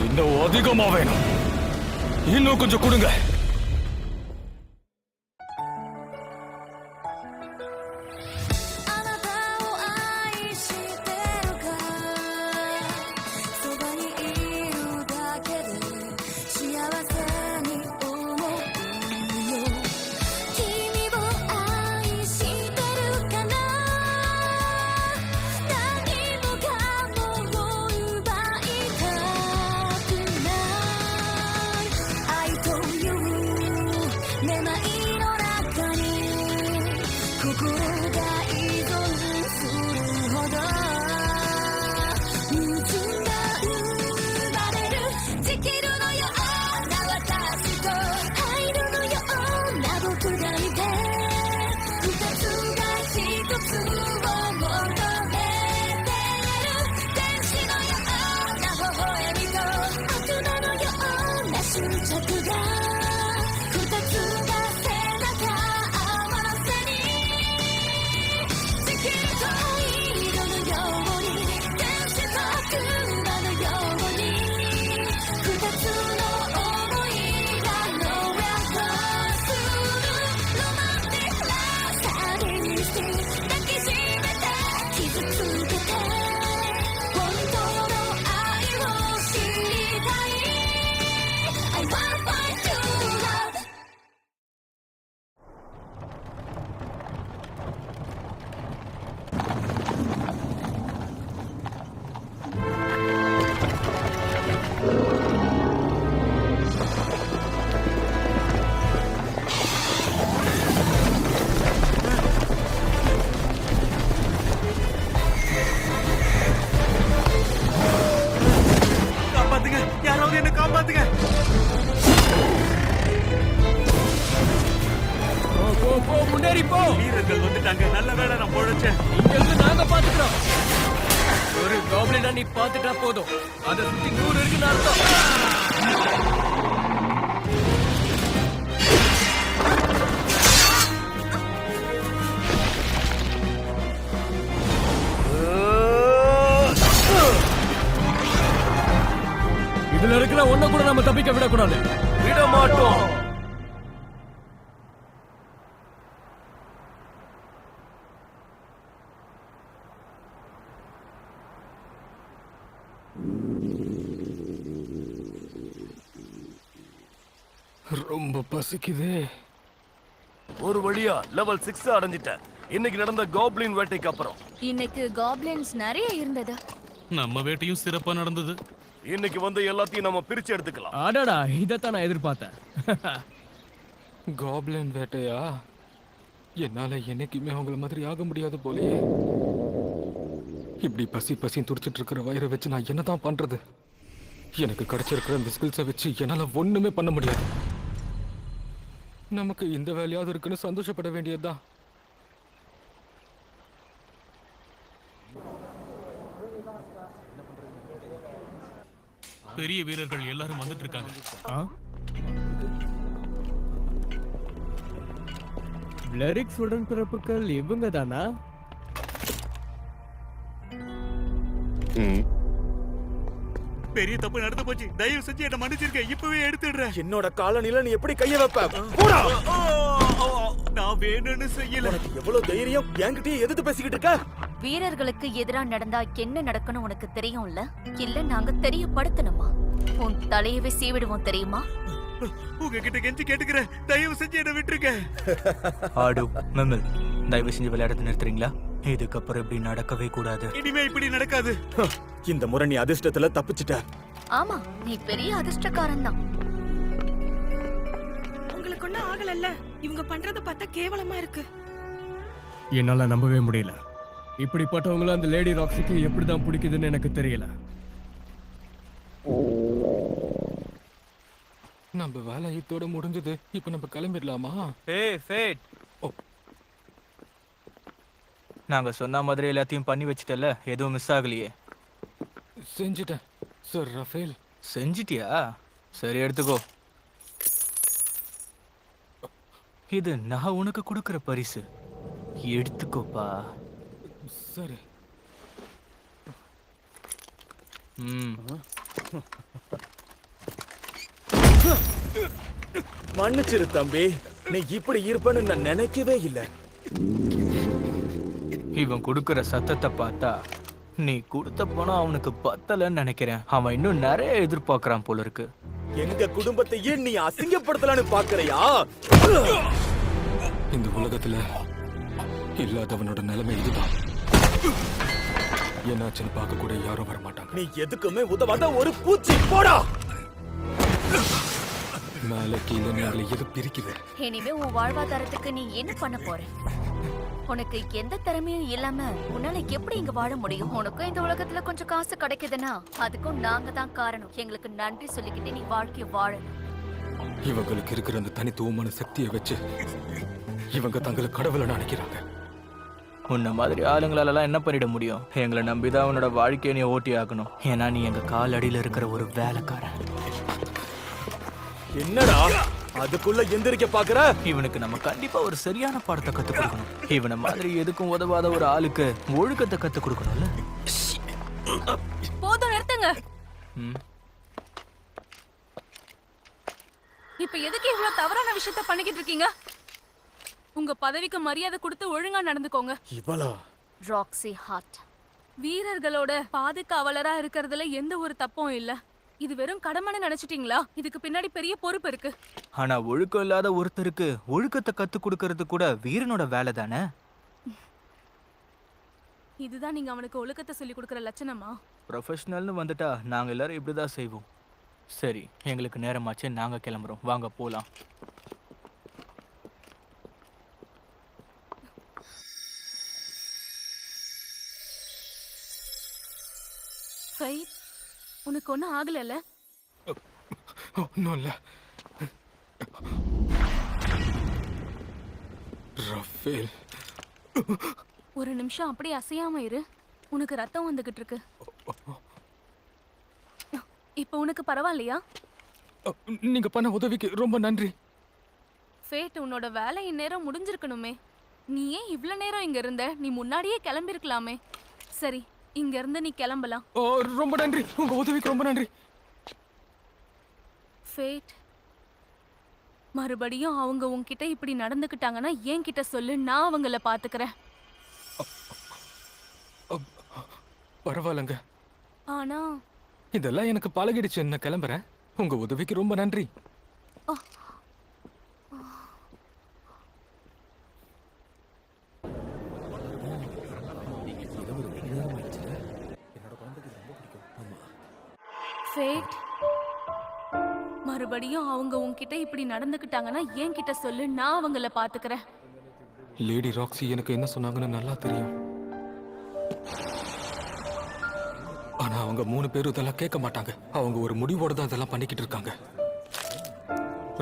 இன்னும் அதிகமா வேணும். இன்னும் கொஞ்சம் கொடுங்க. வீரர்கள் வந்துட்டாங்க. நல்ல வேளை நான் பொழைச்சேன். இங்க இருந்து நாங்க பாத்துக்கிறோம். ஒரு கோப்ளினா நீ பாத்துட்டா போதும். அதை சுத்தி 100 இருக்குன்னு அர்த்தம். இதுல இருக்கிற ஒண்ண கூட நம்ம தப்பிக்க விடக்கூடாது. விட மாட்டோம். ரொம்ப பசிக்குது. ஒரு வழியா லெவல் 6 அடைஞ்சிட்டேன். இன்னைக்கு நடந்த காப்ளின் வேட்டைக்கு அப்புறம் இன்னைக்கு காப்ளின்ஸ் நிறைய இருந்தது. நம்ம வேட்டையும் சிறப்பா நடந்தது. இன்னைக்கு வந்து எல்லாத்தையும் நம்ம பிரிச்சு எடுத்துக்கலாம். அடடா, இதத்தான் நான் எதிர்பார்த்தேன். காப்ளின் வேட்டையா? என்னால என்னைக்குமே அவங்கள மாதிரி ஆக முடியாது போலயே. இப்படி பசி பசி துடிச்சிட்டு இருக்கிற வயிறை வச்சு நான் என்னதான் பண்றது? எனக்கு கிடைச்சிருக்கிற இந்த ஸ்கில்ஸை வச்சு என்னால ஒண்ணுமே பண்ண முடியாது. நமக்கு இந்த வேலையாவது இருக்குன்னு சந்தோஷப்பட வேண்டியதுதான். பெரிய வீரர்கள் எல்லாரும் வந்துட்டு இருக்காங்க. பிளரிக்ஸ் உடன்பிறப்புகள் இவங்க தானா? பெரிய தப்பு நடந்து போச்சு. தயவு செஞ்சு என்ன மன்னிச்சிருக்க. இப்பவே எடுத்துடுறேன். என்னோட காலனில நீ எப்படி கைய வைப்ப? நான் வேணும்னு செய்யல. எவ்வளவு தைரியம் என்கிட்டயே எதிர்த்து பேசிக்கிட்டு இருக்க? வீரர்களுக்கு எதிரா நடந்தா என்ன நடக்கணும் உனக்கு தெரியும்ல? இல்ல நாங்க தெரியப்படுத்தணுமா? உன் தலையவே சீவிடுவோம் தெரியுமா? உங்ககிட்ட கெஞ்சி கேட்டுக்கிறேன். தயவு செஞ்சு என்ன விட்டுருங்க. ஆடு மெமல், தயவு செஞ்சு விளையாடுறது நிறுத்துறீங்களா? இதுக்கப்புறம் இப்படி நடக்கவே கூடாது. இனிமே இப்படி நடக்காது. இந்த முறை நீ அதிர்ஷ்டத்துல தப்பிச்சிட்ட. ஆமா, நீ பெரிய அதிர்ஷ்டக்காரன் தான். உங்களுக்கு ஒண்ணும் ஆகலல்ல? இவங்க பண்றத பார்த்தா கேவலமா இருக்கு. என்னால நம்பவே முடியல. இப்படிப்பட்டவங்களும் அந்த லேடி ராக்ஸிக்கு எப்படிதான் பிடிக்குதுன்னு எனக்கு தெரியல. நம்ம வேலை இதோட முடிஞ்சது. இப்ப நம்ம கிளம்பிடலாமா? ஏய் ஃபேட், நாங்க சொன்ன மாதிரி எல்லாத்தையும் பண்ணி வச்சிட்டல, எதுவும் மிஸ் ஆகலையே? செஞ்சிட்டேன் சார். ரஃபேல் செஞ்சிட்டியா? சரி, எடுத்துக்கோ. இது நான் உனக்கு கொடுக்கிற பரிசு. எடுத்துக்கோப்பா. சரி. ம் மன்னிச்சிரு தம்பி, நீ இப்படி இருப்பேன்னு நான் நினைக்கவே இல்லை. இவன் கொடுக்கிற சத்தத்தை பார்த்தா நீ கொடுத்த பணம் அவனுக்கு பத்தலன்னு நினைக்கிறேன். அவன் இன்னும் நிறைய எதிர்பார்க்கறான் போல இருக்கு. எங்க குடும்பத்தையே நீ அசிங்கப்படுத்தலான்னு பாக்குறியா? இந்த உலகத்துல இல்லாதவனோட நிலைமை இதுதான். என்னாச்சுன்னு பார்க்க கூட யாரும் வர மாட்டாங்க. நீ எதுக்குமே உதவாத ஒரு பூச்சி, போடா. மேல கீழே எங்களை எது பிரிக்குது? இனிமே உன் வாழ்வாதாரத்துக்கு நீ என்ன பண்ண போற? உனக்கு எந்த திறமையும் இல்லாம உன்னால எப்படி இங்க வாழ முடியும்? உனக்கும் இந்த உலகத்துல கொஞ்சம் காசு கிடைக்குதுன்னா அதுக்கும் நாங்க தான் காரணம். எங்களுக்கு நன்றி சொல்லிக்கிட்டு நீ வாழ்க்கைய வாழணும். இவங்களுக்கு இருக்கிற அந்த தனித்துவமான சக்தியை வச்சு இவங்க தங்களை கடவுளை நினைக்கிறாங்க. உன்ன மாதிரி ஆளுங்களால என்ன பண்ணிட முடியும்? எங்களை நம்பிதான் உன்னோட வாழ்க்கையை நீ ஓட்டி ஆகணும். ஏன்னா நீ எங்க கால் அடியில இருக்கிற ஒரு வேலைக்காரன். என்னடா அதுக்குள்ள எந்திரிக்க பாக்குற? இவனுக்கு நம்ம கண்டிப்பா ஒரு சரியான பாடத்தை கத்து கொடுக்கணும். இவனை மாதிரி எதுக்கும் உதவாத ஒரு ஆளுக்கு ஒழுக்கத்தை கத்து கொடுக்கணும்ல. போதும், நிறுத்துங்க. ம். இப்ப எதுக்கு இவ்வளவு தவறான விஷயத்த பண்ணிக்கிட்டு இருக்கீங்க? உங்க பதவிக்கு மரியாதை கொடுத்து ஒழுங்கா நடந்துக்கோங்க. இவளா? Roxy heart. வீரர்களோட பாதுகாவலரா இருக்கிறதுல எந்த ஒரு தப்பும் இல்ல. இது வெறும் கடமைன்னு நினைச்சிட்டீங்களா? இதுக்கு பின்னாடி பெரிய பொறுப்பு இருக்கு. ஆனா ஒழுக்கம் இல்லாத ஒருத்தருக்கு ஒழுக்கத்தை கத்து கொடுக்கறது கூட வீரனோட வேலை தானே. இதுதான் நீங்க அவனுக்கு ஒழுக்கத்தை சொல்லி கொடுக்கற லட்சணமா? ப்ரொஃபஷனல்னு வந்துட்டா நாங்க எல்லாரும் இப்படிதான் செய்வோம். சரி, எங்களுக்கு நேரமாச்சு, நாங்க கிளம்புறோம். வாங்க போலாம். ஃபைட், உனக்கு ஒன்னும் ஆகலல்ல? ஒன்றும் இல்லை. ரஃபேல், ஒரு நிமிஷம் அப்படியே அசையாம இரு. உனக்கு ரத்தம் வந்துகிட்டு இருக்கு. இப்போ உனக்கு பரவாயில்லையா? நீங்க பண்ண உதவிக்கு ரொம்ப நன்றி. ஃபேட், உன்னோட வேலை இந்நேரம் முடிஞ்சிருக்கணுமே. நீ ஏன் இவ்ளோ நேரம் இங்க இருந்த? நீ முன்னாடியே கிளம்பிருக்கலாமே. சரி, இங்க இருந்து நீ கிளம்பலாம். ஓ, ரொம்ப நன்றி. உங்க உதவிக்கு ரொம்ப நன்றி. ஃபேட், மறுபடியும் அவங்க உன்கிட்ட இப்படி நடந்துக்கிட்டாங்கன்னா என்கிட்ட சொல்லு, நான் அவங்கள பாத்துக்கிறேன். பரவாயில்லங்க. ஆனா இதெல்லாம் எனக்கு பழகிடுச்சு. என்ன கிளம்புறேன். உங்க உதவிக்கு ரொம்ப நன்றி. ஃபேட், மறுபடியும் அவங்க உன்கிட்ட இப்படி நடந்துக்கிட்டாங்கன்னா என்கிட்ட சொல்லு, நான் அவங்கள பாத்துக்கிறேன். லேடி ராக்ஸி எனக்கு என்ன சொன்னாங்கன்னு நல்லா தெரியும். ஆனா அவங்க 3 பேரும் இதெல்லாம் கேட்க மாட்டாங்க. அவங்க ஒரு முடிவோட தான் இதெல்லாம் பண்ணிக்கிட்டு இருக்காங்க.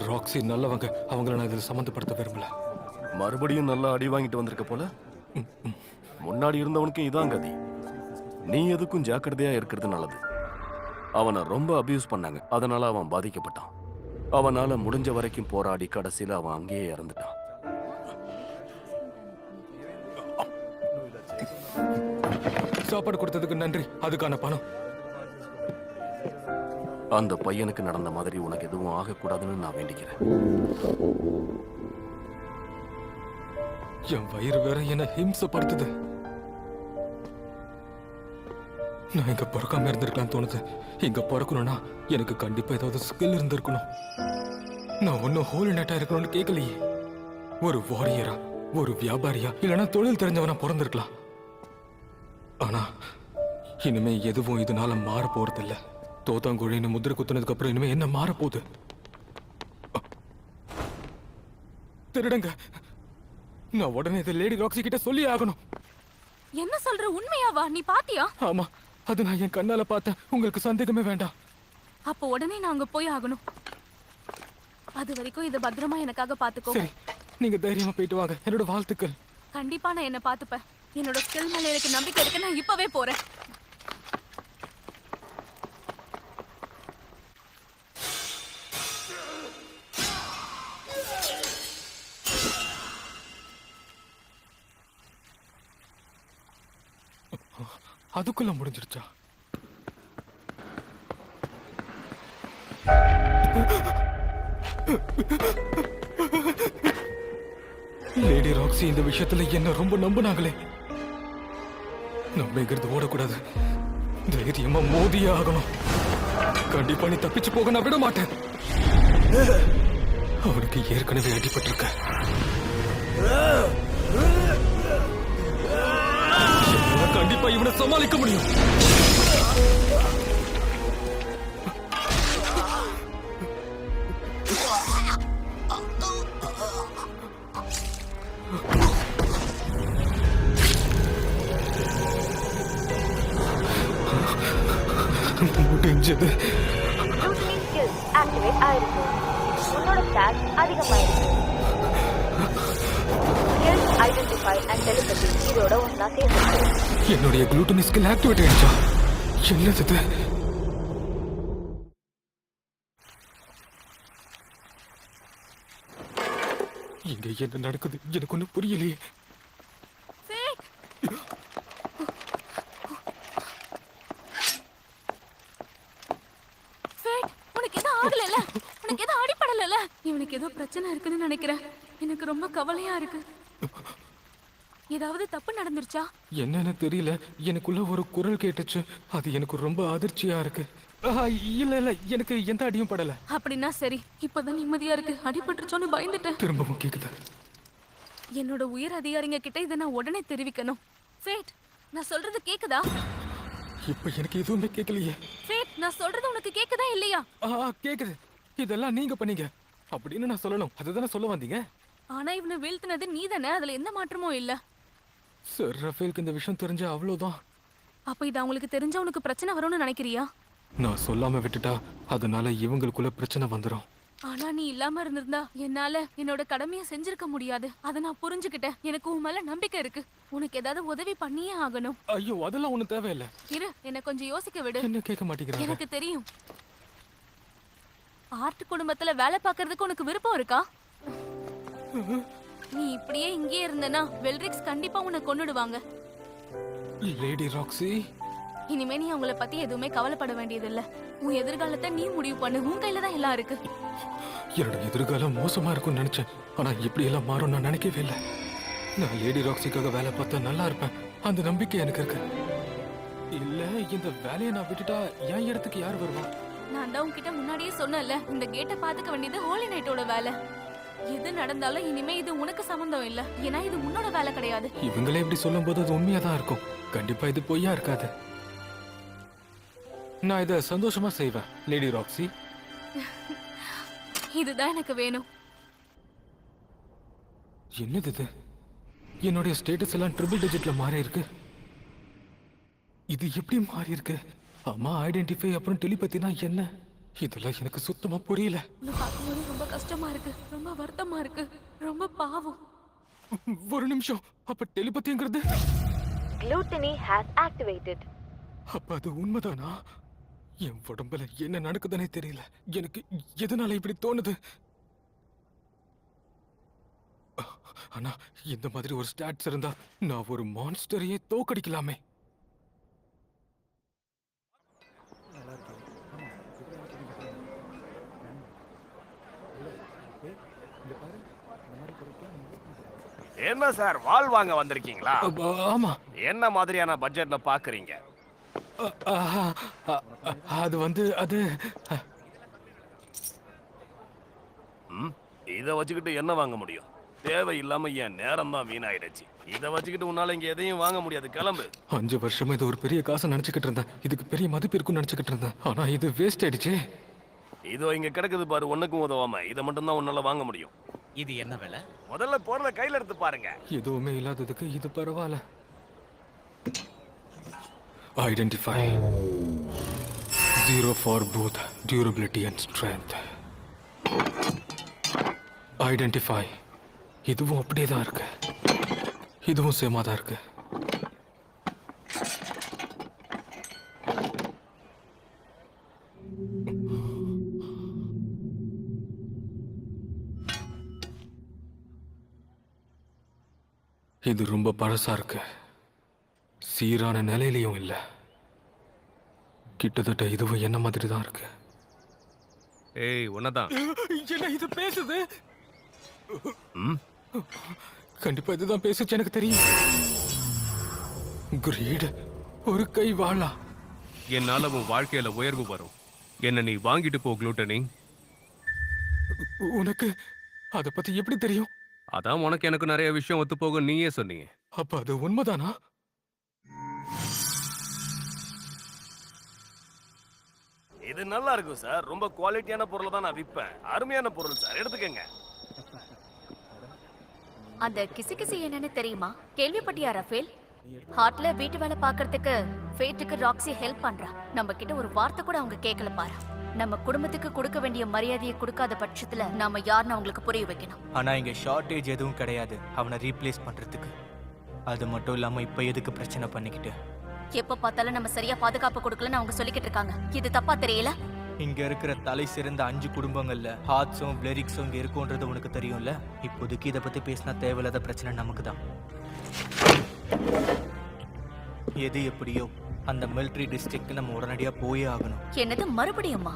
ராக்ஸி நல்லவங்க. அவங்கள நான் இதில் சம்மந்தப்படுத்த விரும்பல. மறுபடியும் நல்லா அடி வாங்கிட்டு வந்திருக்க போல. முன்னாடி இருந்தவனுக்கு இதான் கதி. நீ எதுக்கும் ஜாக்கிரதையா இருக்கிறது நல்லது. அவனை ரொம்ப அபியூஸ் பண்ணாங்க. அதனால அவன் பாதிக்கப்பட்டான். அவனால முடிஞ்ச வரைக்கும் போராடி கடைசியில அவன் அங்கேயே இறந்துட்டான். சாப்பாடு கொடுத்ததுக்கு நன்றி. அதுக்கான பணம். அந்த பையனுக்கு நடந்த மாதிரி உனக்கு எதுவும் ஆகக்கூடாதுன்னு நான் வேண்டிக்கிறேன். என் வயிறு வேற என்ன ஹிம்சப்படுத்துது. நான் இங்க பிறக்காம இருந்திருக்கலாம் தோணுது. இங்க பிறக்கணும்னா எனக்கு கண்டிப்பா ஏதாவது ஸ்கில் இருந்திருக்கணும். நான் ஒன்னும் ஹோலி நைட்டா இருக்கணும்னு கேட்கலையே. ஒரு வாரியரா, ஒரு வியாபாரியா, இல்லைன்னா தொழில் தெரிஞ்சவனா பிறந்திருக்கலாம். ஆனா இனிமே எதுவும் இதனால மாற போறதில்ல. தோத்தாங்குழின்னு முதிரை குத்துனதுக்கு அப்புறம் இனிமே என்ன மாற போகுது? திருடங்க. நான் உடனே இதை லேடி ராக்ஸி கிட்ட சொல்லி ஆகணும். என்ன சொல்ற? உண்மையாவா? நீ பாத்தியா? ஆமா, அது நான் என் கண்ணால பார்த்தேன். உங்களுக்கு சந்தேகமே வேண்டாம். அப்போ உடனே நான் அங்க போய் ஆகணும். அது வரைக்கும் இதை பத்திரமா எனக்காக பாத்துக்கோ. சரி, நீங்க தைரியமா போயிட்டு வாங்க. என்னோட வாழ்த்துக்கள். கண்டிப்பா நான் என்ன பாத்துப்பேன். என்னோட ஸ்கில் மேல எனக்கு நம்பிக்கை இருக்கு. நான் இப்பவே போறேன். அதுக்குள்ள முடிஞ்சிருச்சா? லேடி ராக்ஸி இந்த விஷயத்துல என்ன ரொம்ப நம்பினாங்களே. நம்ம இங்கிருந்து ஓடக்கூடாது. தைரியமா மோதியே ஆகணும். கண்டிப்பா நீ தப்பிச்சு போக நான் விட மாட்டேன். அவனுக்கு ஏற்கனவே அடிபட்டிருக்க. என்னால கண்டிப்பா இவனை சமாளிக்க முடியும். முடிஞ்சது. ஆக்டிவேட் ஆயிருக்கு. உன்னோட ஸ்டாட் அதிகமாயிருக்கு. ஐடென்டிஃபை அண்ட் டெலிபதி இதோட ஒன்னா சேர்ந்து என்னுடைய குளூட்டனி ஸ்கில் ஆக்டிவேட் ஆயிடுச்சா? என்னது இது? இங்க என்ன நடக்குது எனக்கு ஒன்றும் புரியலையே. உனக்கு எதுவும் ஆகல? உனக்கு எதுவும் அடிப்படல? இவனுக்கு ஏதோ பிரச்சனை இருக்குன்னு நினைக்கிறேன். எனக்கு ரொம்ப கவலையா இருக்கு. ஏதாவது தப்பு நடந்துருச்சா? என்னன்னு தெரியல. எனக்குள்ள ஒரு குரல் கேட்டுச்சு. அது எனக்கு ரொம்ப அதிர்ச்சியா இருக்கு. இல்ல இல்ல, எனக்கு எந்த அடியும் படல. அப்படின்னா சரி. இப்பதான் நிம்மதியா இருக்கு. அடிபட்டுருச்சோன்னு பயந்துட்டேன். திரும்பவும் கேக்குது. என்னோட உயர் அதிகாரிங்க கிட்ட இதை நான் உடனே தெரிவிக்கணும். ஃபேட், நான் சொல்றது கேக்குதா? இப்ப எனக்கு எதுவுமே கேட்கலையே. ஃபேட், நான் சொல்றது உனக்கு கேக்குதா இல்லையா? கேக்குது. இதெல்லாம் நீங்க பண்ணீங்க அப்படின்னு நான் சொல்லணும். அதுதானே சொல்ல வந்தீங்க. ஆனா இவனை வீழ்த்தினது நீ தானே. அதுல எந்த மாற்றமும் இல்ல. சார், ரஃபேலுக்கு இந்த விஷயம் தெரிஞ்ச அவ்வளவுதான். அப்ப இது அவங்களுக்கு தெரிஞ்சா உனக்கு பிரச்சனை வரும்னு நினைக்கிறியா? நான் சொல்லாம விட்டுட்டா அதனால இவங்களுக்குள்ள பிரச்சனை வந்துடும். ஆனா நீ இல்லாம இருந்திருந்தா என்னால என்னோட கடமையை செஞ்சிருக்க முடியாது. அதை நான் புரிஞ்சுக்கிட்டேன். எனக்கு உன் மேல நம்பிக்கை இருக்கு. உனக்கு ஏதாவது உதவி பண்ணியே ஆகணும். ஐயோ, அதெல்லாம் ஒண்ணும் தேவையில்லை. இரு, என்ன கொஞ்சம் யோசிக்க விடு. என்ன கேட்க மாட்டேங்கிறாங்க? எனக்கு தெரியும். ஆர்ட் குடும்பத்துல வேலை பார்க்கறதுக்கு உனக்கு விருப்பம் இருக்கா? நீ இப்படியே இங்கே இருந்தனா வெல்ரிக்ஸ் கண்டிப்பா உன்னை கொன்னுடுவாங்க. லேடி ராக்ஸி, இனிமே நீ அவங்கள பத்தி எதுவுமே கவலைப்பட வேண்டியதில்ல. உன் எதிர்காலத்தை நீ முடிவு பண்ணு. உன் கையில தான் எல்லாம் இருக்கு. என்னோட எதிர்காலம் மோசமா இருக்கும்னு நினைச்சேன். ஆனா இப்படி எல்லாம் மாறும் நான் நினைக்கவே இல்லை. நான் லேடி ராக்ஸிக்காக வேலை பார்த்தா நல்லா இருப்பேன். அந்த நம்பிக்கை எனக்கு இருக்கு. இல்ல, இந்த வேலையை நான் விட்டுட்டா என் இடத்துக்கு யார் வருவா? நான் தான் உன்கிட்ட முன்னாடியே சொன்னேன்ல, இந்த கேட்டை பாத்துக்க வேண்டியது ஹோலி நைட்டோட வேலை. எது நடந்தாலும் இனிமே இது உனக்கு சம்பந்தம் இல்ல. ஏன்னா இது உன்னோட வேலை கிடையாது. இவங்களே இப்படி சொல்லும் போது அது உண்மையா தான் இருக்கும். கண்டிப்பா இது பொய்யா இருக்காது. நான் இதை சந்தோஷமா செய்வேன் லேடி ராக்ஸி. இதுதான் எனக்கு வேணும். என்னது இது? என்னுடைய ஸ்டேட்டஸ் எல்லாம் ட்ரிபிள் டிஜிட்ல மாறி இருக்கு. இது எப்படி மாறி இருக்கு? அம்மா ஐடென்டிஃபை அப்புறம் டெலிபதினா என்ன? இதெல்லாம் எனக்கு சுத்தமா புரியல. உன்னை பார்க்கும்போது ரொம்ப கஷ்டமா இருக்கு. ரொம்ப வருத்தமா இருக்கு. ரொம்ப பாவம். ஒரு நிமிஷம். அப்ப டெலிபதிங்கிறது Gluttony has activated. அப்ப அது உண்மைதானா? என் உடம்புல என்ன நடக்குதுன்னே தெரியல. எனக்கு எதனால இப்படி தோணுது? ஆனா இந்த மாதிரி ஒரு ஸ்டாட்ஸ் இருந்தா நான் ஒரு மான்ஸ்டரையே தோக்கடிக்கலாமே. என்ன சார், வால் வாங்க வந்திருக்கீங்களா? ஆமா. என்ன மாதிரியான பட்ஜெட்ல பாக்குறீங்க? அது வந்து அது இத வச்சுக்கிட்டு என்ன வாங்க முடியும்? தேவையில்லாம என் நேரம் தான் வீணாயிடுச்சு. இத வச்சுக்கிட்டு உன்னால இங்க எதையும் வாங்க முடியாது. கிளம்பு. 5 வருஷமா இது ஒரு பெரிய காசை நினைச்சுக்கிட்டு இருந்தேன். இதுக்கு பெரிய மதிப்பு இருக்குன்னு நினைச்சுக்கிட்டு இருந்தேன். ஆனா இது வேஸ்ட் ஆயிடுச்சு. இதோ இங்க கிடக்குது பாரு, ஒண்ணுக்கும் உதவாம. இதை மட்டும் தான் உன்னால வாங்க முடியும். இது என்ன வேலை? முதல்ல பொருளை கையில எடுத்து பாருங்க. எதுவுமே இல்லாததுக்கு இது பரவாயில்ல. Identify 0 for both durability and strength. Identify இதுவும் அப்படியே தான் இருக்கு. இதுவும் சேமா தான் இருக்கு. இது ரொம்ப பழசா இருக்கு. சீரான நிலையிலையும் இல்ல. கிட்டத்தட்ட இதுவும் என்ன மாதிரி தான் இருக்கு. ஏய் உன்னதான். என்ன இது பேசுது? ம் கண்டிப்பா இதுதான் பேசுச்சு, எனக்கு தெரியும். கிரீட், ஒரு கை வாளா. என்னால உன் வாழ்க்கையில உயர்வு வரும். என்ன நீ வாங்கிட்டு போ குளூட்டனி. உனக்கு அத பத்தி எப்படி தெரியும்? அதான் உனக்கு எனக்கு நிறைய விஷயம் ஒத்து போகும் நீயே சொன்னீங்க. அப்ப அது உண்மைதானா? இது நல்லா இருக்கும் சார். ரொம்ப குவாலிட்டியான பொருளை தான் நான் விற்பேன். அருமையான பொருள் சார், எடுத்துக்கங்க. அந்த கிசுகிசு என்னன்னு தெரியுமா? கேள்விப்பட்டியா ரஃபேல்? ஹார்ட்ல வீட்டு வேலை பாக்குறதுக்கு ஃபேட்டுக்கு ராக்ஸி ஹெல்ப் பண்றா. நம்ம கிட்ட ஒரு வார்த்தை கூட அவங்க கேட்கல பாரு. நம்ம குடும்பத்துக்கு கொடுக்க வேண்டிய மரியாதையை கொடுக்காத பட்சத்துல நாம யாருன்னு அவங்களுக்கு புரிய வைக்கணும். ஆனா இங்க ஷார்ட்டேஜ் எதுவும் கிடையாது அவனை ரீப்ளேஸ் பண்றதுக்கு. அது மட்டும் இல்லாம இப்ப எதுக்கு பிரச்சனை பண்ணிக்கிட்டு? எப்ப பார்த்தாலும் நம்ம சரியா பாதுகாப்பு கொடுக்கலன்னு அவங்க சொல்லிக்கிட்டு இருக்காங்க. இது தப்பா தெரியல? இங்க இருக்கிற தலை சிறந்த 5 குடும்பங்கள்ல ஹார்ட்ஸும் பிளெரிக்ஸும் இங்க இருக்கும்ன்றது உனக்கு தெரியும்ல. இப்போதைக்கு இதை பத்தி பேசினா தேவையில்லாத பிரச்சனை நமக்கு தான். எது எப்படியோ அந்த மிலிட்டரி டிஸ்ட்ரிக்ட் நம்ம உடனடியா போயே ஆகணும். என்னது மறுபடியுமா?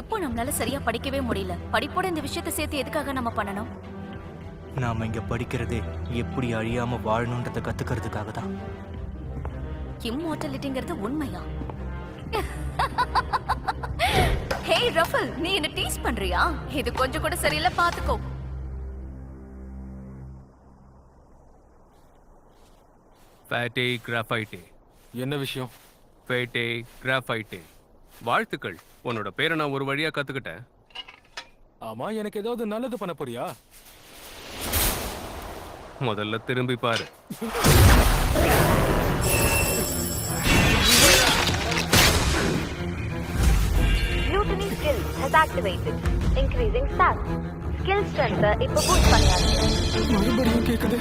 இப்போ நம்மளால சரியா படிக்கவே முடியல. படிப்போட இந்த விஷயத்தை சேர்த்து எதுக்காக நம்ம பண்ணணும்? நாம இங்க படிக்கிறதே எப்படி அழியாம வாழணும்ன்றத கத்துக்கிறதுக்காக தான். இம்மார்டாலிட்டிங்கிறது உண்மையா? ஹே ரஃபல், நீ என்ன டீஸ் பண்றியா? இது கொஞ்சம் கூட சரியில்லை, பாத்துக்கோ. ஃபேட்டே கிராஃபைட்டே. என்ன விஷயம்? ஃபேட்டே கிராஃபைட்டே. வாழ்த்துக்கள், உன்னோட பேரை நான் ஒரு வழியா கத்துக்கிட்டேன். ஆமா, எனக்கு ஏதாவது நல்லது பண்ண போறியா? முதல்ல திரும்பி பாரு. Mutiny skill has activated. Increasing stats. Skill strength இப்ப பூஸ்ட் பண்ணியாச்சு. மறுபடியும் கேக்குது.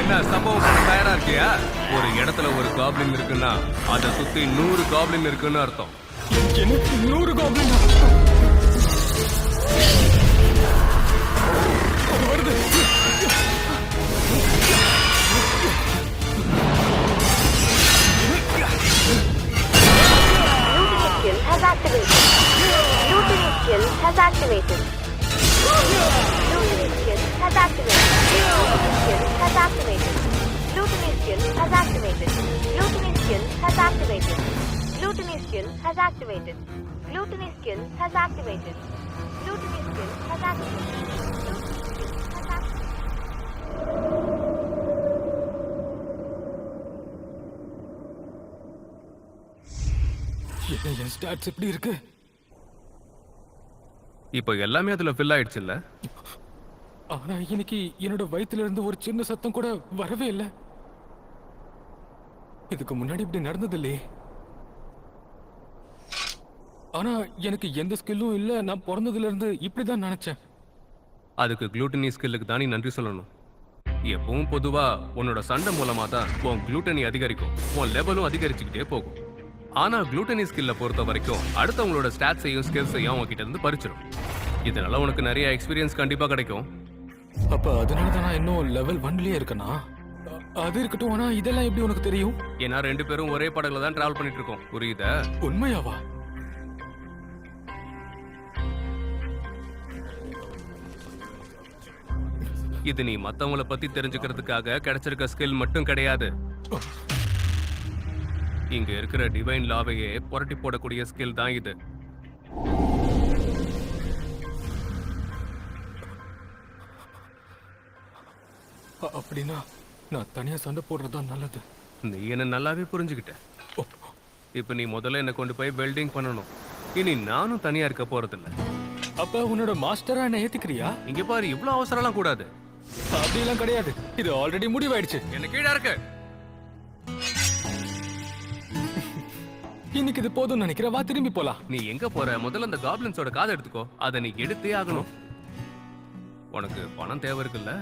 என்ன சம்பவம் பண்ண தயாரா இருக்கியா? ஒரு இடத்துல ஒரு காப்ளின் இருக்குன்னா அதை சுத்தி 100 காப்ளின் இருக்குன்னு அர்த்தம். என்ன 100 காப்ளின்? வருது. Mutiny skill has activated. Mutiny skill has activated. Mutiny skill has activated. Mutiny skill has activated. Mutiny skill has activated. Mutiny skill has activated. Mutiny skill has activated. N stats எப்படி இருக்கு? இப்போ எல்லாமே அதுல fill ஆயிடுச்சுல்ல? ஆனா இன்னைக்கு என்னோட வயித்துல இருந்து ஒரு சின்ன சத்தம் கூட வரவே இல்லை. இதுக்கு முன்னாடி இப்படி நடந்தது இல்லையே. ஆனா எனக்கு எந்த ஸ்கில்லும் இல்ல. நான் பிறந்ததுல இருந்து இப்படிதான் நினைச்சேன். அதுக்கு குளூட்டனி ஸ்கில்லுக்கு தான் நீ நன்றி சொல்லணும். எப்பவும் பொதுவா உன்னோட சண்டை மூலமா தான் உன் குளூட்டனி அதிகரிக்கும், உன் லெவலும் அதிகரிச்சுக்கிட்டே போகும். ஆனா குளூட்டனி ஸ்கில்ல பொறுத்த வரைக்கும் அடுத்தவங்களோட ஸ்டாட்ஸையும் ஸ்கில்ஸையும் உங்ககிட்ட இருந்து பறிச்சிடும். இதனால உனக்கு நிறைய எக்ஸ்பீரியன்ஸ் கண்டிப்பா கிடைக்கும். அப்ப அதனாலதான் நான் இன்னும் லெவல் 1லயே இருக்கனா? அது இருக்கட்டும். ஆனா இதெல்லாம் எப்படி உனக்கு தெரியும்? ஏன்னா 2 பேரும் ஒரே படகுல தான் டிராவல் பண்ணிட்டு இருக்கோம். புரியுதா? உண்மையாவா? இது நீ மத்தவங்கள பத்தி தெரிஞ்சுக்கிறதுக்காக கிடைச்சிருக்க ஸ்கில் மட்டும் கிடையாது. இங்க இருக்கிற டிவைன் லாவையே புரட்டி போடக்கூடிய ஸ்கில் தான் இது. அப்படின்னா நான் தனியா சண்டை போடுறதா நல்லது. நீ என்ன நல்லாவே புரிஞ்சுக்கிட்ட. இப்ப நீ முதல்ல என்ன கொண்டு போய் வெல்டிங் பண்ணணும். இனி நானும் தனியா இருக்க போறதில்ல. அப்ப உன்னோட மாஸ்டரா என்ன ஏத்துக்கிறியா? இங்க பாரு, இவ்வளவு அவசரம்லாம் கூடாது. அப்படிலாம் கிடையாது. இது ஆல்ரெடி முடிவாயிடுச்சு. என்ன கீழே இருக்கு. இன்னைக்கு இது போதும் நினைக்கிறேன். வா திரும்பி போலாம். நீ எங்க போற? முதல்ல அந்த காப்ளின்ஸோட காதை எடுத்துக்கோ. அதை நீ எடுத்தே ஆகணும். உனக்கு பணம் தேவை இருக்குல்ல?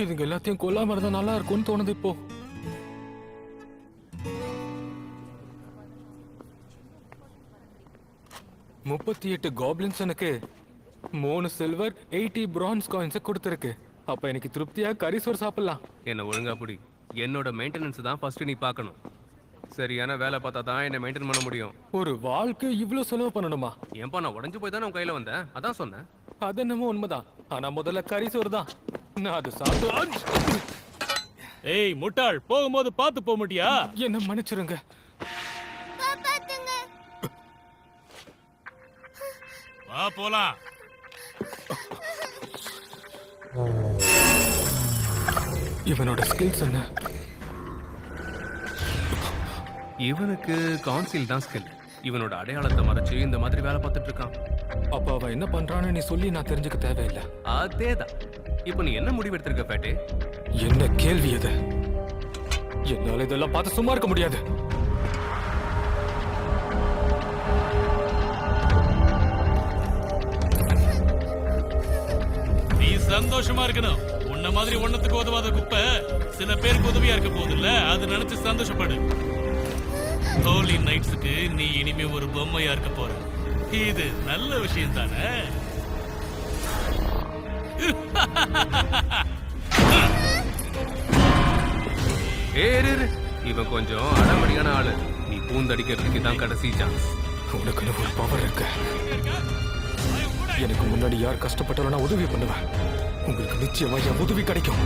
இதுங்க எல்லாத்தையும் கொல்லாம இருந்தா நல்லா இருக்கும்னு தோணுது இப்போ. $38 காப்ளின்ஸ் எனக்கு 3 சில்வர் 80 பிரான்ஸ் காயின்ஸ் கொடுத்திருக்கு. அப்ப எனக்கு திருப்தியா கறி சோறு சாப்பிடலாம். என்ன ஒழுங்கா புடி. என்னோட மெயின்டெனன்ஸ் தான் ஃபர்ஸ்ட் நீ பார்க்கணும். சரியான வேலை பார்த்தா தான் என்ன மெயின்டைன் பண்ண முடியும். ஒரு வாழ்க்கை இவ்ளோ செலவு பண்ணணுமா? ஏன்பா நான் உடஞ்சு போய் தானே உன் கையில வந்தேன், அதான் சொன்னேன். அது என்னமோ உண்மைதான். ஆனா முதல்ல கறி சோறு தான். நான் அது சாப்பிட்டு ஏய் முட்டாள், போகும்போது பார்த்து போக மாட்டியா? என்ன மன்னிச்சிருங்க. வா போலாம். இவனோட ஸ்கில்ஸ் என்ன? இவனுக்கு கவுன்சில் தான் ஸ்கில். இவனோட அடையாளத்தை மறைச்சு இந்த மாதிரி வேலை பார்த்துட்டு இருக்கான். அப்ப அவ என்ன பண்றான்னு நீ சொல்லி நான் தெரிஞ்சுக்க தேவையில்லை. அதேதான். இப்போ நீ என்ன முடிவு எடுத்திருக்க பேட்டே? என்ன கேள்வி அது? என்னால இதெல்லாம் பார்த்து சும்மா இருக்க முடியாது. நீ சந்தோஷமா இருக்கணும். உன்ன மாதிரி ஒன்னத்துக்கு உதவாத குப்பை சில பேருக்கு உதவியா இருக்க போகுதுல்ல, அது நினைச்சு சந்தோஷப்படு. ஹோலி நைட்ஸுக்கு நீ இனிமே ஒரு பொம்மையா இருக்க போற. இது நல்ல விஷயம் தானே? இவன் கொஞ்சம் அடமடியான ஆளு. நீ பூந்தடிக்கிறதுக்கு தான் கடைசி சான்ஸ். உனக்கு ஒரு பவர் இருக்கு. எனக்கு முன்னாடி யார் கஷ்டப்பட்டாலும் நான் உதவி பண்ணுவேன். உங்களுக்கு நிச்சயமா என் உதவி கிடைக்கும்.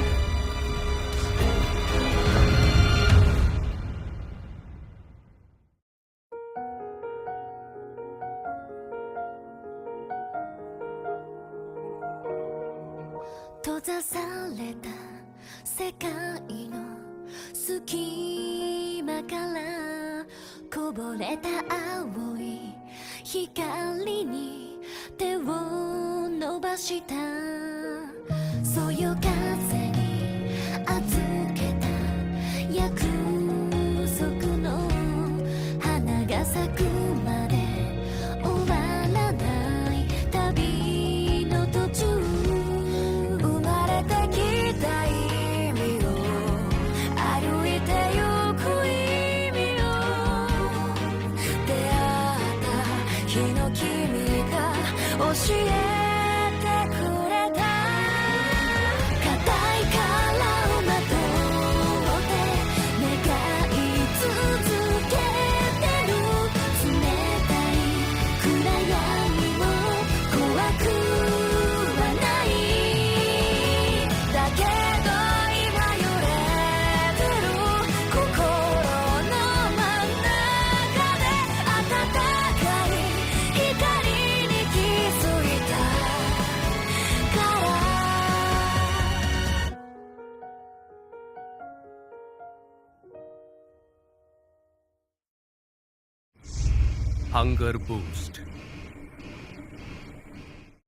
閉ざされた世界の隙間からこぼれた青い光に手を伸ばしたそよ風に預けた約束の花が咲くまで終わらない旅の途中生まれてきた意味を歩いてゆく意味を出会った日の君が教えてくれた硬い殻をまとって願い続けてる冷たい暗闇も怖くはないだけど今揺れてる心の真ん中で温かい光に気づいたからஹங்கர் பூஸ்ட்.